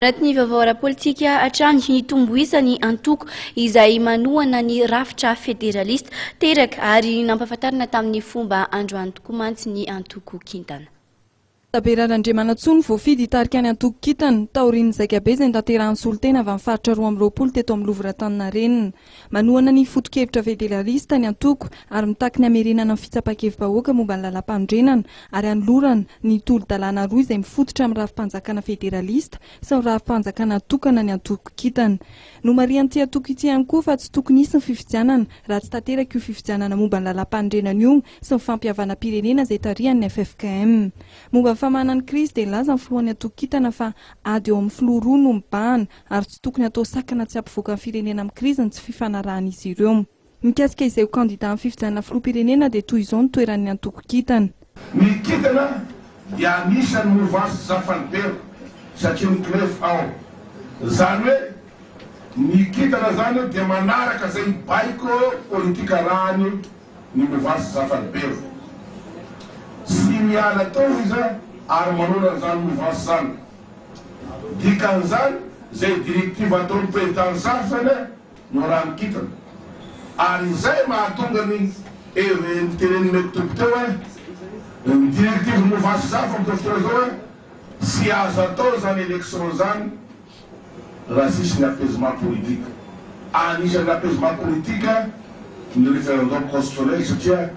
Raha ny vaovao ara-politika hatrany Nitombo isany antoko izay manohana ny rafitra federalista Teraka ary nampafantarina tamin'ny fomba androany tokoa mantsy ny antoko Kintana. Taberarandriamanatsoa ny voafidy hitarika ny antoko Kitana taorian'ny zakabe izay tanterahany solotena avy amin'ny faritra 12 teto amin'ny Louvre-Taninarenina. Manohana ny foto-kevitra federalista ny antoko ary mitaky ny hamerenana amin'ny fitsapakevim-bahoaka momba ny lalam-pandrenana ary anolorana ny tolo-dalàna roa izay mifototra amin'ny rafim-panjakana federalista sy ny rafim-panjakana tokana ny antoko Kitana. No marian'ity antoko ity ihany koa fa tsy tokony hisy ny fifidianana raha tsy tanteraka io fifidianana momba ny lalam-pandrenana io sy ny fampihavana pirenena izay tarihan'ny FFKM. Momba famanana krizy dia laza ny filohan'ny antoko Kitana fa ady eo amin'ny filoha roa no mibahana ary tsy tokony atao sakana tsy ampivoaka ny firenena amin'ny kriziny tsy fifanarahan'izy ireo. Mikasika izay ho kandida amin'ny fifidianana filoham-pirenena dia toy izao ny toeran'ny antoko Kitana. Ny Kitana dia anisan'ny mouvance zafanibero satria miklef ao. Zany hoe ny Kitana zany dia manaraka izay baiko politika rahany ny mouvance zafanibero. Sy miala tao izy ary manohana zany mouvance zany. Dikan'izany izay direktiva ataon'ny président zafana no raha ny Kitana. Ary izay mahatonga ny tereniny tompoko teo ny direktiva mouvance zafa amin'ny fotoana zao sy azo atao zany élection zany raha sisy ny apaisement politique. Anisan'ny apaisement politique ny référendum constitutionnel satria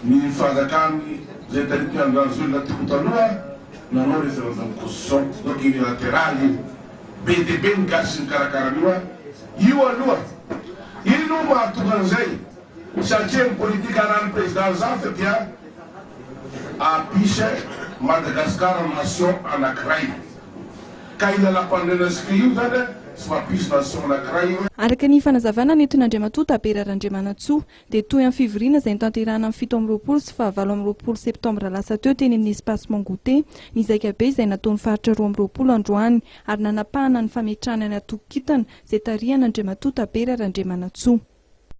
ny fanjakany zay tanity androany natoko taloha nanao référendum constitution donc unilatéral be dia be ny gasy sy ny karakarany io aloha ino mahatonga an'izay satria ny politika anan'ny président zafa dia apisy Madagascar nation anankiray ka ilalam-pandrenasika io zany sy mampisy nation anankiray. Araka ny fanazavana nentin'Andriamatoa Taberarandriamanatsoa dia toy amin'ny fivoriana izay notanterahana amin'ny 7 sy 29 septambra lasa teo teny amin'ny espace Mangote ny zakabe izay nataon'ny faritra 12 androany ary nanapahana ny fametrahana ny antoko Kitana izay tarihan'Andriamatoa Taberarandriamanatsoa.